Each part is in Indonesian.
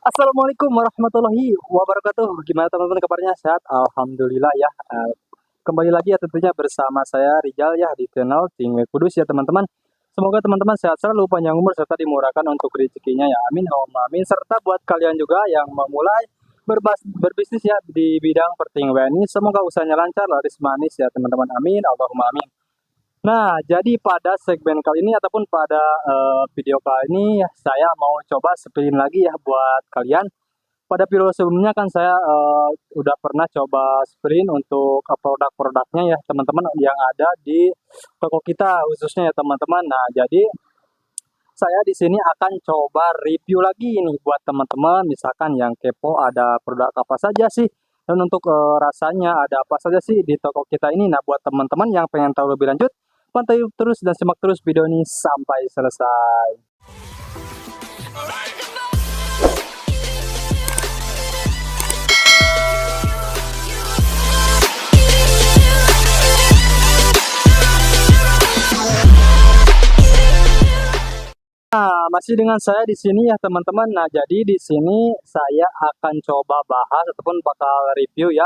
Assalamualaikum warahmatullahi wabarakatuh. Gimana teman-teman kabarnya? Sehat? Alhamdulillah ya. Kembali lagi ya tentunya bersama saya Rijal ya di channel Tinggal Kudus ya teman-teman. Semoga teman-teman sehat selalu, panjang umur serta dimurahkan untuk rezekinya ya. Amin Allahumma amin. Serta buat kalian juga yang memulai berbisnis ya di bidang pertinggalan ini, semoga usahanya lancar, laris manis ya teman-teman. Amin Allahumma amin. Nah, jadi pada segmen kali ini ataupun pada video kali ini saya mau coba spin lagi ya buat kalian. Pada video sebelumnya kan saya udah pernah coba sprint untuk produk-produknya ya teman-teman yang ada di toko kita khususnya ya teman-teman. Nah, jadi saya di sini akan coba review lagi nih buat teman-teman misalkan yang kepo ada produk apa saja sih dan untuk rasanya ada apa saja sih di toko kita ini. Nah, buat teman-teman yang pengen tahu lebih lanjut, pantau terus dan simak terus video ini sampai selesai. Nah, masih dengan saya di sini ya teman-teman. Nah, jadi di sini saya akan coba bahas ataupun bakal review ya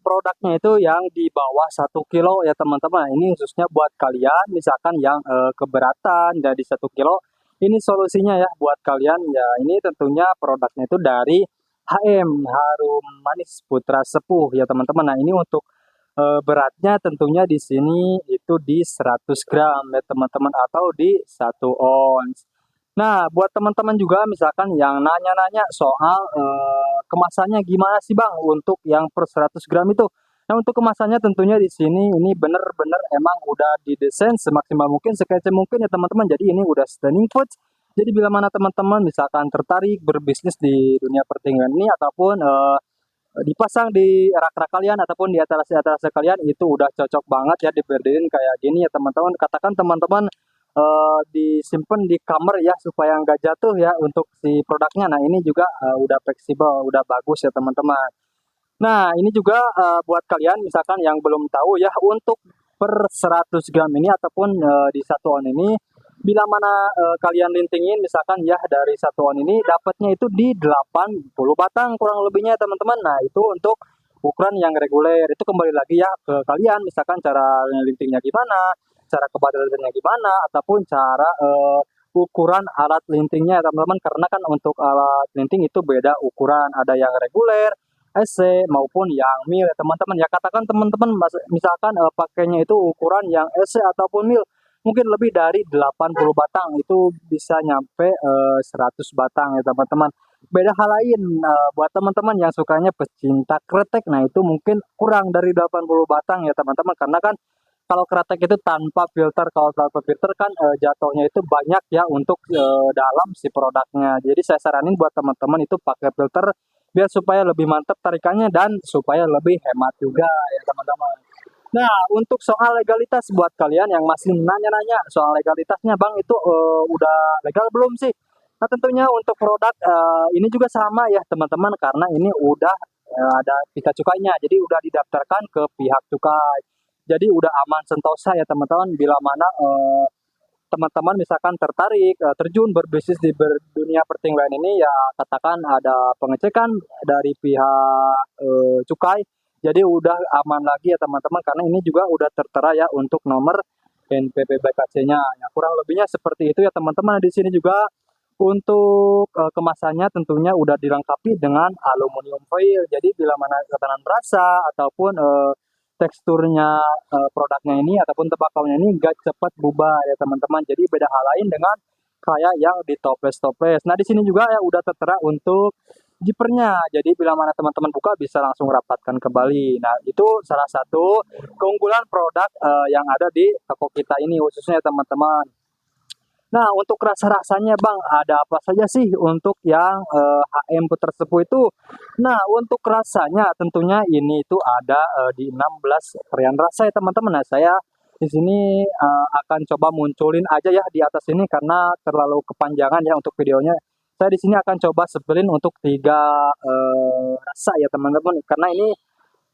produknya itu yang di bawah 1 kilo ya teman-teman. Ini khususnya buat kalian misalkan yang keberatan dari 1 kilo. Ini solusinya ya buat kalian ya. Ini tentunya produknya itu dari HM Harum Manis Putra Sepuh ya teman-teman. Nah, ini untuk beratnya tentunya di sini itu di 100 gram ya teman-teman atau di 1 ons. Nah, buat teman-teman juga misalkan yang nanya-nanya soal kemasannya gimana sih Bang untuk yang per 100 gram itu. Nah, untuk kemasannya tentunya di sini ini bener-bener emang udah didesain semaksimal mungkin, sekece mungkin ya teman-teman. Jadi ini udah stunning foods. Jadi bila mana teman-teman misalkan tertarik berbisnis di dunia pertinggalan ini ataupun dipasang di rak-rak kalian ataupun di atas kalian itu udah cocok banget ya diberdiriin kayak gini ya teman-teman. Katakan teman-teman disimpan di kamar ya supaya nggak jatuh ya untuk si produknya. Nah, ini juga udah fleksibel, udah bagus ya teman-teman. Nah, ini juga buat kalian misalkan yang belum tahu ya untuk per 100 gram ini ataupun di 1 on ini bila mana kalian lintingin misalkan ya dari 1 on ini dapatnya itu di 80 batang kurang lebihnya teman-teman. Nah, itu untuk ukuran yang reguler. Itu kembali lagi ya ke kalian misalkan cara lintingnya gimana, cara kebatasannya gimana ataupun cara ukuran alat lintingnya ya teman-teman, karena kan untuk alat linting itu beda ukuran, ada yang reguler SC maupun yang mil ya teman-teman ya. Katakan teman-teman misalkan pakainya itu ukuran yang SC ataupun mil, mungkin lebih dari 80 batang itu bisa nyampe 100 batang ya teman-teman. Beda hal lain buat teman-teman yang sukanya pecinta kretek, nah itu mungkin kurang dari 80 batang ya teman-teman, karena kan kalau kretek itu tanpa filter, kalau tanpa filter kan jatuhnya itu banyak ya untuk dalam si produknya. Jadi saya saranin buat teman-teman itu pakai filter biar supaya lebih mantap tarikannya dan supaya lebih hemat juga ya teman-teman. Nah, untuk soal legalitas buat kalian yang masih nanya-nanya soal legalitasnya, Bang, itu udah legal belum sih? Nah, tentunya untuk produk ini juga sama ya teman-teman, karena ini udah ada pita cukainya, jadi udah didaftarkan ke pihak cukai. Jadi udah aman sentosa ya teman-teman bila mana teman-teman misalkan tertarik terjun berbisnis di dunia pertinggalan ini ya, katakan ada pengecekan dari pihak cukai, jadi udah aman lagi ya teman-teman, karena ini juga udah tertera ya untuk nomor NPWP-nya ya, kurang lebihnya seperti itu ya teman-teman. Di sini juga untuk kemasannya tentunya udah dilengkapi dengan aluminium foil, jadi bila mana tekanan rasa ataupun teksturnya produknya ini ataupun tembakaunya ini gak cepat bubar ya teman-teman. Jadi beda hal lain dengan kayak yang di toples-toples. Nah, di sini juga ya udah tertera untuk jipernya. Jadi bila mana teman-teman buka bisa langsung rapatkan kembali. Nah, itu salah satu keunggulan produk yang ada di toko kita ini khususnya ya teman-teman. Nah, untuk rasa-rasanya Bang, ada apa saja sih untuk yang HM Puter Sepuh itu? Nah, untuk rasanya tentunya ini itu ada di 16 varian rasa ya teman-teman. Nah, saya di sini akan coba munculin aja ya di atas ini karena terlalu kepanjangan ya untuk videonya. Saya di sini akan coba sebelin untuk 3 rasa ya teman-teman, karena ini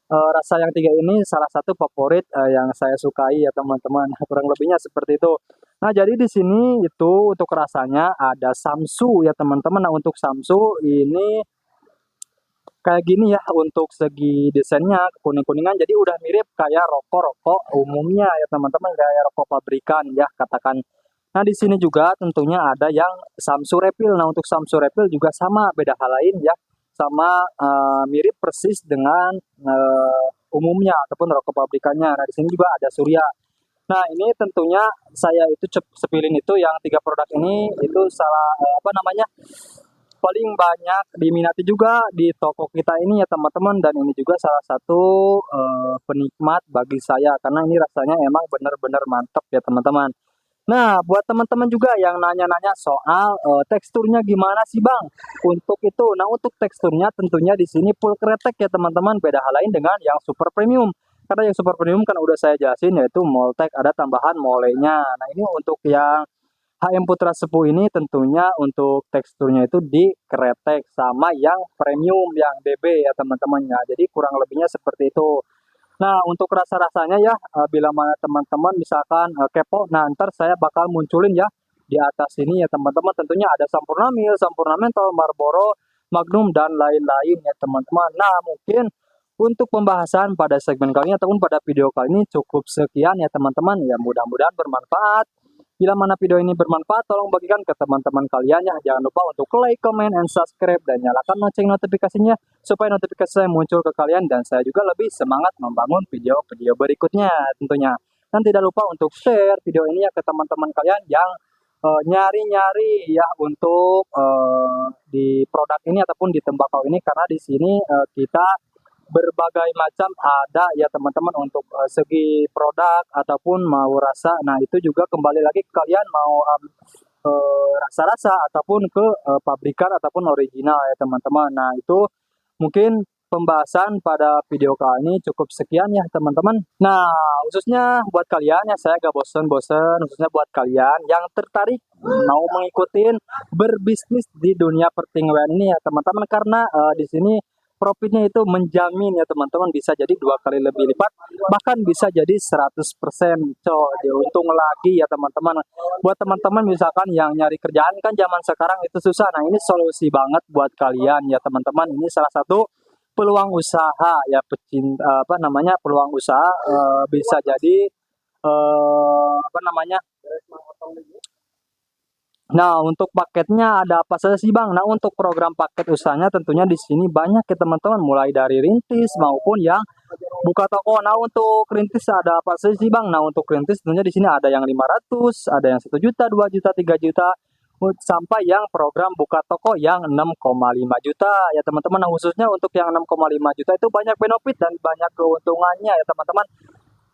rasa yang 3 ini salah satu favorit, yang saya sukai ya teman-teman, kurang lebihnya seperti itu. Nah, jadi di sini itu untuk rasanya ada samsu ya teman-teman. Nah, untuk samsu ini kayak gini ya untuk segi desainnya, kuning-kuningan, jadi udah mirip kayak rokok-rokok umumnya ya teman-teman, kayak rokok pabrikan ya katakan. Nah, di sini juga tentunya ada yang Samsu Refill. Nah, untuk Samsu Refill juga sama, beda hal lain ya, sama mirip persis dengan umumnya ataupun rokok pabrikannya. Nah, di sini juga ada Surya. Nah, ini tentunya saya itu sepilin itu yang 3 produk ini itu salah apa namanya, paling banyak diminati juga di toko kita ini ya teman-teman, dan ini juga salah satu penikmat bagi saya karena ini rasanya emang benar-benar mantap ya teman-teman. Nah, buat teman-teman juga yang nanya-nanya soal teksturnya gimana sih Bang untuk itu. Nah, untuk teksturnya tentunya di sini full kretek ya teman-teman, beda hal lain dengan yang super premium. Karena yang super premium kan udah saya jelasin yaitu Moltek, ada tambahan molenya. Nah, ini untuk yang HM Putra Sepuh ini tentunya untuk teksturnya itu di kretek sama yang premium yang DB ya teman-teman ya. Jadi kurang lebihnya seperti itu. Nah, untuk rasa-rasanya ya, bila mana teman-teman misalkan kepo, nah ntar saya bakal munculin ya di atas ini ya teman-teman. Tentunya ada Sampurna Mil, Sampurna Mentol, Marlboro, Magnum, dan lain-lain ya teman-teman. Nah, mungkin untuk pembahasan pada segmen kali ini ataupun pada video kali ini cukup sekian ya teman-teman. Ya mudah-mudahan bermanfaat. Bila mana video ini bermanfaat, tolong bagikan ke teman-teman kalian ya. Jangan lupa untuk like, comment, and subscribe, dan nyalakan lonceng notifikasinya supaya notifikasi saya muncul ke kalian dan saya juga lebih semangat membangun video-video berikutnya tentunya. Dan tidak lupa untuk share video ini ya ke teman-teman kalian yang nyari-nyari ya untuk di produk ini ataupun di tembakau ini, karena di sini kita berbagai macam ada ya teman-teman untuk segi produk ataupun mau rasa. Nah, itu juga kembali lagi ke kalian mau rasa-rasa ataupun ke pabrikan ataupun original ya teman-teman. Nah, itu mungkin pembahasan pada video kali ini cukup sekian ya teman-teman. Nah, khususnya buat kalian ya, saya gak bosen-bosen, khususnya buat kalian yang tertarik mau mengikuti berbisnis di dunia pertinggalan ini ya teman-teman, karena di sini profitnya itu menjamin ya teman-teman, bisa jadi 2 kali lebih lipat, bahkan bisa jadi 100% coy, untung lagi ya teman-teman. Buat teman-teman misalkan yang nyari kerjaan kan zaman sekarang itu susah, nah ini solusi banget buat kalian ya teman-teman. Ini salah satu peluang usaha ya, pecinta apa namanya, peluang usaha bisa jadi apa namanya. Nah, untuk paketnya ada apa saja sih Bang? Nah, untuk program paket usahanya tentunya di sini banyak ya teman-teman, mulai dari rintis maupun yang buka toko. Nah, untuk rintis ada apa saja sih Bang? Nah, untuk rintis tentunya di sini ada yang 500, ada yang 1 juta, 2 juta, 3 juta, sampai yang program buka toko yang 6,5 juta ya teman-teman. Nah, khususnya untuk yang 6,5 juta itu banyak benefit dan banyak keuntungannya ya teman-teman.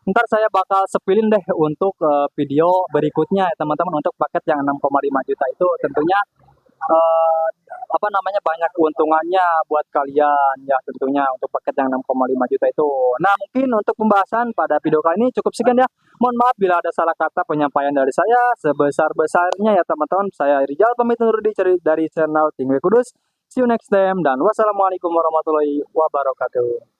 Ntar saya bakal sepilin deh untuk video berikutnya ya teman-teman, untuk paket yang 6,5 juta itu tentunya uh, apa namanya, banyak keuntungannya buat kalian ya tentunya untuk paket yang 6,5 juta itu. Nah, mungkin untuk pembahasan pada video kali ini cukup sekian ya. Mohon maaf bila ada salah kata penyampaian dari saya, sebesar-besarnya ya teman-teman. Saya Rizal pamit undur diri dari channel Tingwe Kudus. See you next time dan wassalamualaikum warahmatullahi wabarakatuh.